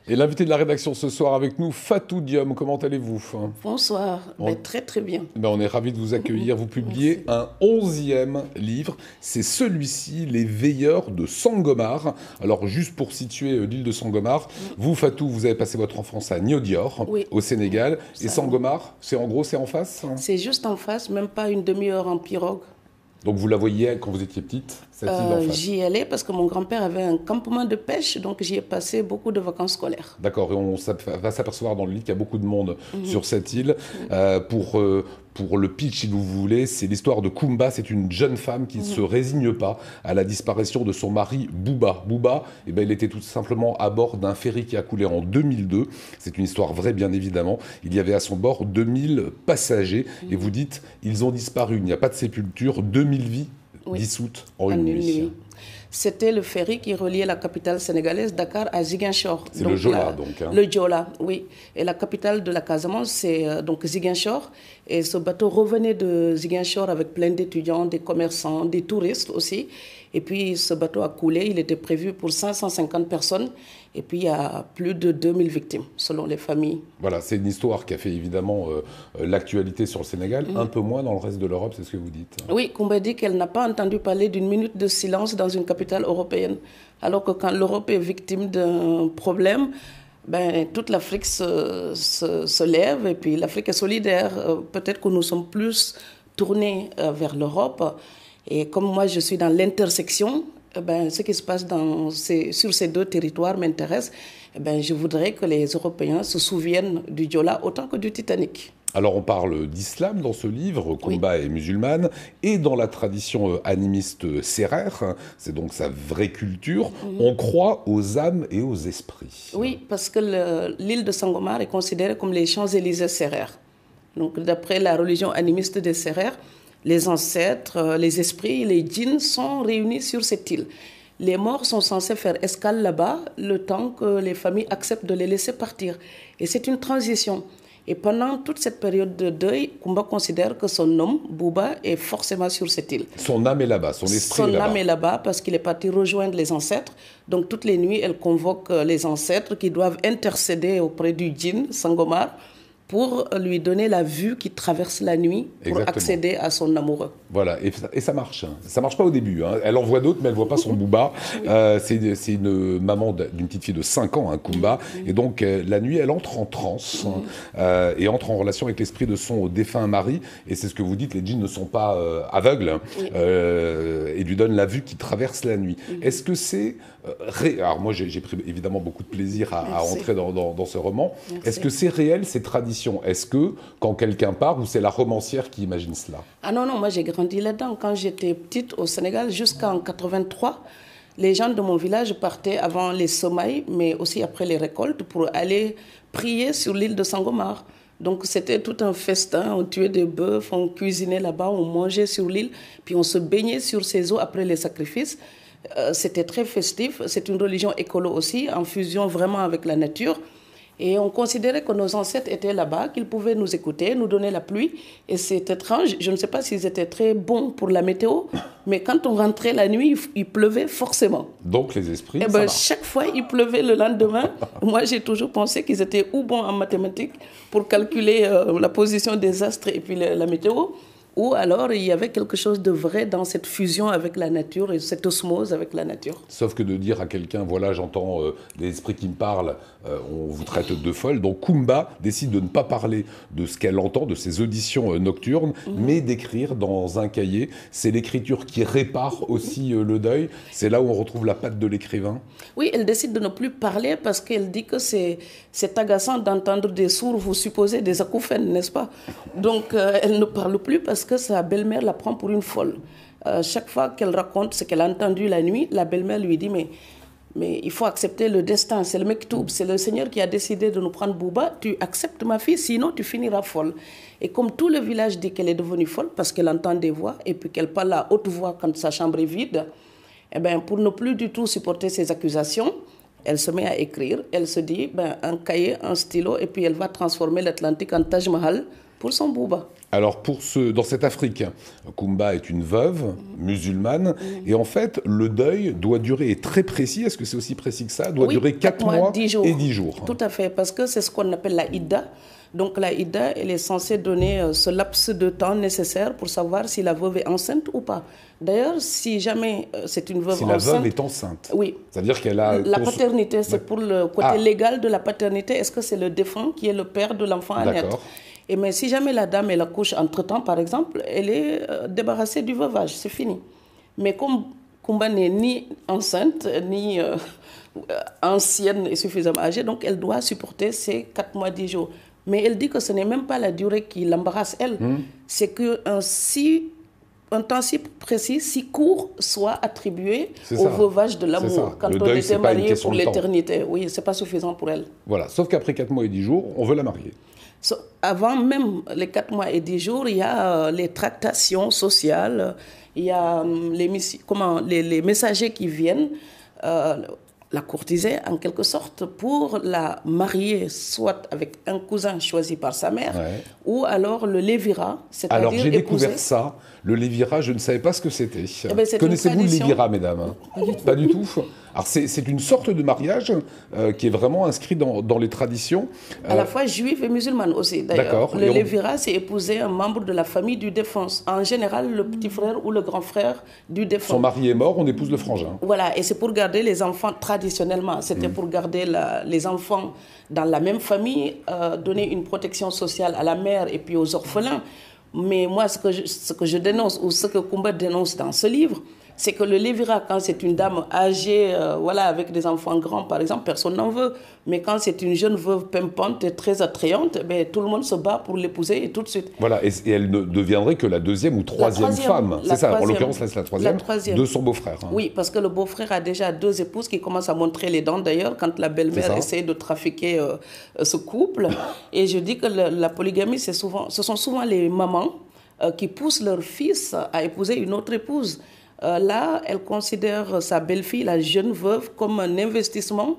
Et l'invité de la rédaction ce soir avec nous, Fatou Diom, comment allez-vous? Bonsoir, très très bien. On est ravis de vous accueillir. Vous publiez un 11e livre, c'est celui-ci, Les Veilleurs de Sangomar. Alors juste pour situer l'île de Sangomar, vous Fatou, vous avez passé votre enfance à Niodior, au Sénégal. Et Sangomar, c'est en face? C'est juste en face, même pas une demi-heure en pirogue. Donc vous la voyiez quand vous étiez petite, cette île en face? J'y allais parce que mon grand-père avait un campement de pêche, donc j'y ai passé beaucoup de vacances scolaires. D'accord, et on va s'apercevoir dans le livre qu'il y a beaucoup de monde sur cette île. Pour le pitch, si vous voulez, c'est l'histoire de Kumba. C'est une jeune femme qui ne se résigne pas à la disparition de son mari Bouba. Bouba, il était tout simplement à bord d'un ferry qui a coulé en 2002. C'est une histoire vraie, bien évidemment. Il y avait à son bord 2000 passagers. Et vous dites, ils ont disparu. Il n'y a pas de sépulture. 2000 vies dissoutes en une nuit. C'était le ferry qui reliait la capitale sénégalaise, Dakar, à Ziguinchor. C'est le Joola, donc. Le Joola, oui. Et la capitale de la Casamance, c'est donc Ziguinchor. Et ce bateau revenait de Ziguinchor avec plein d'étudiants, des commerçants, des touristes aussi. Et puis ce bateau a coulé, il était prévu pour 550 personnes. Et puis il y a plus de 2000 victimes, selon les familles. Voilà, c'est une histoire qui a fait évidemment l'actualité sur le Sénégal, un peu moins dans le reste de l'Europe, c'est ce que vous dites. Oui, Kumba dit qu'elle n'a pas entendu parler d'une minute de silence dans une capitale européenne. Alors que quand l'Europe est victime d'un problème, toute l'Afrique se lève et puis l'Afrique est solidaire. Peut-être que nous sommes plus tournés vers l'Europe. Et comme moi, je suis dans l'intersection, ce qui se passe sur ces deux territoires m'intéresse. Je voudrais que les Européens se souviennent du Joola autant que du Titanic. Alors on parle d'islam dans ce livre, Kumba est musulmane, et dans la tradition animiste sérère, c'est donc sa vraie culture, on croit aux âmes et aux esprits. Oui, parce que l'île de Sangomar est considérée comme les Champs-Élysées sérères. Donc d'après la religion animiste des Sérères, les ancêtres, les esprits, les djinns sont réunis sur cette île. Les morts sont censés faire escale là-bas le temps que les familles acceptent de les laisser partir. Et c'est une transition. Et pendant toute cette période de deuil, Kumba considère que son homme, Bouba, est forcément sur cette île. Son âme est là-bas, son esprit est là-bas. Son âme est là-bas parce qu'il est parti rejoindre les ancêtres. Donc toutes les nuits, elle convoque les ancêtres qui doivent intercéder auprès du djinn, Sangomar, pour lui donner la vue qui traverse la nuit pour accéder à son amoureux. Voilà, et ça marche. Ça marche pas au début. Elle en voit d'autres, mais elle voit pas son Bouba. C'est une maman d'une petite fille de 5 ans, Kumba. Et donc, la nuit, elle entre en transe et entre en relation avec l'esprit de son défunt mari. Et c'est ce que vous dites, les djinns ne sont pas aveugles et lui donnent la vue qui traverse la nuit. Est-ce que c'est... Alors moi, j'ai pris évidemment beaucoup de plaisir à entrer dans ce roman. Est-ce que c'est réel, ces traditions? Est-ce que, quand quelqu'un part, ou c'est la romancière qui imagine cela? Ah non, moi j'ai grandi là-dedans. Quand j'étais petite au Sénégal, jusqu'en 83, les gens de mon village partaient avant les semailles, mais aussi après les récoltes, pour aller prier sur l'île de Sangomar. Donc c'était tout un festin, on tuait des bœufs, on cuisinait là-bas, on mangeait sur l'île, puis on se baignait sur ces eaux après les sacrifices. C'était très festif, c'est une religion écolo aussi, en fusion vraiment avec la nature. Et on considérait que nos ancêtres étaient là-bas, qu'ils pouvaient nous écouter, nous donner la pluie. Et c'est étrange, je ne sais pas s'ils étaient très bons pour la météo, mais quand on rentrait la nuit, il pleuvait forcément. Donc les esprits, chaque fois, il pleuvait le lendemain. Moi, j'ai toujours pensé qu'ils étaient ou bons en mathématiques pour calculer la position des astres et puis la météo, ou alors il y avait quelque chose de vrai dans cette fusion avec la nature et cette osmose avec la nature. Sauf que de dire à quelqu'un, voilà, j'entends des esprits qui me parlent, on vous traite de folle. Donc Kumba décide de ne pas parler de ce qu'elle entend, de ses auditions nocturnes, mais d'écrire dans un cahier. C'est l'écriture qui répare aussi le deuil. C'est là où on retrouve la patte de l'écrivain. Oui, elle décide de ne plus parler parce qu'elle dit que c'est agaçant d'entendre des sourds vous supposer des acouphènes, n'est-ce pas? Donc elle ne parle plus parce que sa belle-mère la prend pour une folle. Chaque fois qu'elle raconte ce qu'elle a entendu la nuit, la belle-mère lui dit mais il faut accepter le destin, c'est le mektoub, c'est le Seigneur qui a décidé de nous prendre Bouba, tu acceptes ma fille, sinon tu finiras folle. Et comme tout le village dit qu'elle est devenue folle parce qu'elle entend des voix et puis qu'elle parle à haute voix quand sa chambre est vide, pour ne plus du tout supporter ces accusations, elle se met à écrire, elle se dit un cahier, un stylo et puis elle va transformer l'Atlantique en Taj Mahal pour son bouba. Alors, dans cette Afrique, Kumba est une veuve musulmane, et en fait, le deuil doit durer, est très précis, est-ce que c'est aussi précis que ça, doit durer 4 mois 10 jours. Et 10 jours. Tout à fait, parce que c'est ce qu'on appelle la Idda. Donc la Idda, elle est censée donner ce laps de temps nécessaire pour savoir si la veuve est enceinte ou pas. D'ailleurs, si jamais c'est une veuve enceinte... Si la veuve est enceinte. Oui. C'est-à-dire qu'elle a... La paternité, c'est pour le côté légal de la paternité. Est-ce que c'est le défunt qui est le père de l'enfant à naître? Mais si jamais la dame, elle accouche entre-temps, par exemple, elle est débarrassée du veuvage, c'est fini. Mais comme Kumba n'est ni enceinte, ni ancienne et suffisamment âgée, donc elle doit supporter ces 4 mois 10 jours. Mais elle dit que ce n'est même pas la durée qui l'embarrasse, elle. C'est qu'un temps si précis, si court, soit attribué au veuvage de l'amour. Quand on était marié pour l'éternité. Oui, ce n'est pas suffisant pour elle. Voilà, sauf qu'après 4 mois et 10 jours, on veut la marier. Avant même les 4 mois et 10 jours, il y a les tractations sociales, il y a les messagers qui viennent la courtiser en quelque sorte pour la marier soit avec un cousin choisi par sa mère ou alors le lévira, c'est-à-dire Alors j'ai découvert ça, le lévira, je ne savais pas ce que c'était. Connaissez-vous le lévira, mesdames? Pas du tout. Alors c'est une sorte de mariage qui est vraiment inscrit dans les traditions. À la fois juive et musulmane aussi d'ailleurs. Le lévira, c'est épouser un membre de la famille du défunt. En général, le petit frère ou le grand frère du défunt. Son mari est mort, on épouse le frangin. Voilà, et c'est pour garder les enfants traditionnellement. C'était pour garder les enfants dans la même famille, donner une protection sociale à la mère et puis aux orphelins. Mais moi, ce que je dénonce, ou ce que Kumba dénonce dans ce livre, c'est que le lévira, quand c'est une dame âgée, avec des enfants grands, par exemple, personne n'en veut. Mais quand c'est une jeune veuve pimpante et très attrayante, tout le monde se bat pour l'épouser et tout de suite. Voilà, et elle ne deviendrait que la deuxième ou troisième femme. C'est ça, en l'occurrence, là, c'est la troisième de son beau-frère. Oui, parce que le beau-frère a déjà 2 épouses qui commencent à montrer les dents, d'ailleurs, quand la belle-mère essaie de trafiquer ce couple. Et je dis que la polygamie, ce sont souvent les mamans qui poussent leur fils à épouser une autre épouse. Là, elle considère sa belle-fille, la jeune veuve, comme un investissement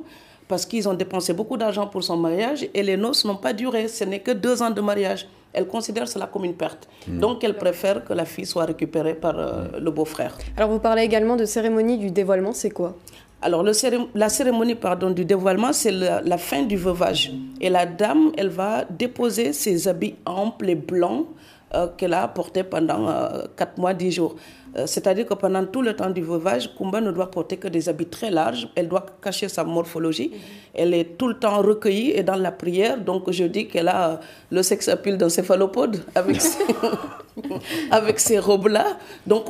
parce qu'ils ont dépensé beaucoup d'argent pour son mariage et les noces n'ont pas duré. Ce n'est que 2 ans de mariage. Elle considère cela comme une perte. Donc, elle préfère que la fille soit récupérée par le beau-frère. Alors, vous parlez également de cérémonie du dévoilement, c'est quoi? Alors, la cérémonie du dévoilement, c'est la fin du veuvage. Et la dame, elle va déposer ses habits amples et blancs qu'elle a portés pendant 4 mois, 10 jours. C'est-à-dire que pendant tout le temps du veuvage, Kumba ne doit porter que des habits très larges. Elle doit cacher sa morphologie. Elle est tout le temps recueillie et dans la prière. Donc je dis qu'elle a le sex appeal d'un céphalopode avec ces robes-là. Donc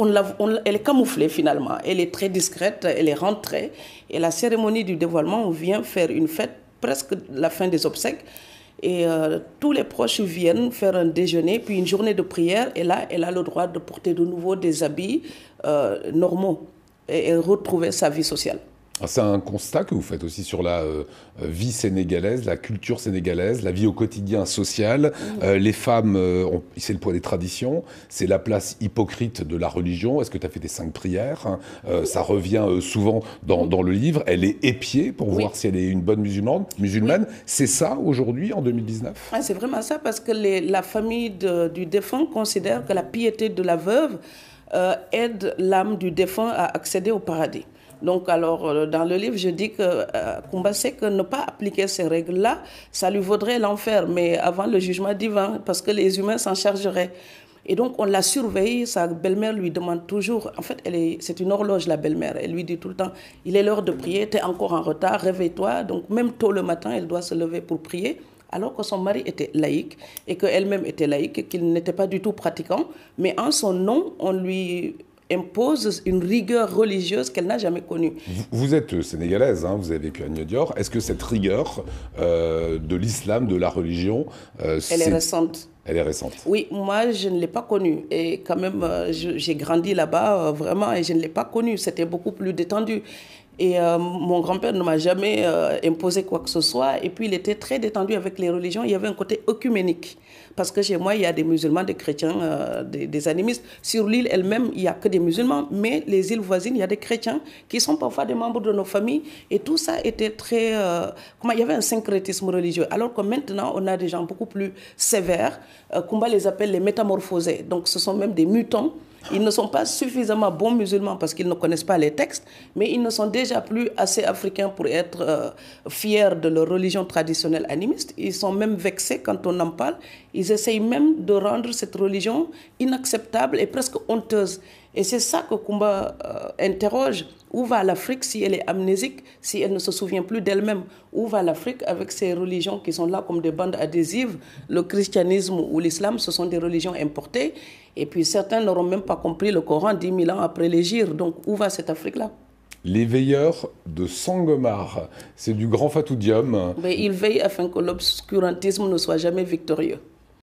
elle est camouflée finalement. Elle est très discrète, elle est rentrée. Et la cérémonie du dévoilement, on vient faire une fête, presque la fin des obsèques. Et tous les proches viennent faire un déjeuner, puis une journée de prière. Et là, elle a le droit de porter de nouveau des habits normaux et retrouver sa vie sociale. C'est un constat que vous faites aussi sur la vie sénégalaise, la culture sénégalaise, la vie au quotidien social. Les femmes, c'est le poids des traditions, c'est la place hypocrite de la religion. Est-ce que tu as fait tes 5 prières? Ça revient souvent dans le livre. Elle est épiée pour voir si elle est une bonne musulmane. Oui. C'est ça aujourd'hui, en 2019? C'est vraiment ça, parce que la famille du défunt considère que la piété de la veuve aide l'âme du défunt à accéder au paradis. Donc, alors, dans le livre, je dis que Kumba sait que ne pas appliquer ces règles-là, ça lui vaudrait l'enfer, mais avant le jugement divin, parce que les humains s'en chargeraient. Et donc, on la surveille, sa belle-mère lui demande toujours, en fait, c'est une horloge, la belle-mère, elle lui dit tout le temps, il est l'heure de prier, tu es encore en retard, réveille-toi. Donc, même tôt le matin, elle doit se lever pour prier, alors que son mari était laïque, et qu'elle-même était laïque, qu'il n'était pas du tout pratiquant, mais en son nom, on lui impose une rigueur religieuse qu'elle n'a jamais connue. Vous êtes sénégalaise, hein, vous avez vécu à Niodior. Est-ce que cette rigueur de l'islam, de la religion... elle est récente. Elle est récente. Oui, moi, je ne l'ai pas connue. Et quand même, j'ai grandi là-bas, vraiment, et je ne l'ai pas connue. C'était beaucoup plus détendu. Et mon grand-père ne m'a jamais imposé quoi que ce soit. Et puis, il était très détendu avec les religions. Il y avait un côté œcuménique. Parce que chez moi, il y a des musulmans, des chrétiens, des animistes. Sur l'île elle-même, il n'y a que des musulmans. Mais les îles voisines, il y a des chrétiens qui sont parfois des membres de nos familles. Et tout ça était très... il y avait un syncrétisme religieux. Alors que maintenant, on a des gens beaucoup plus sévères. Kumba les appelle les métamorphosés. Donc, ce sont même des mutants. Ils ne sont pas suffisamment bons musulmans parce qu'ils ne connaissent pas les textes, mais ils ne sont déjà plus assez africains pour être fiers de leur religion traditionnelle animiste. Ils sont même vexés quand on en parle. Ils essayent même de rendre cette religion inacceptable et presque honteuse. Et c'est ça que Kumba interroge. Où va l'Afrique si elle est amnésique, si elle ne se souvient plus d'elle-même? Où va l'Afrique avec ces religions qui sont là comme des bandes adhésives? Le christianisme ou l'islam, ce sont des religions importées. Et puis certains n'auront même pas compris le Coran 10 000 ans après l'Hégire. Donc où va cette Afrique-là? Les veilleurs de Sangomar, c'est du grand Fatou Diome. Mais ils veillent afin que l'obscurantisme ne soit jamais victorieux.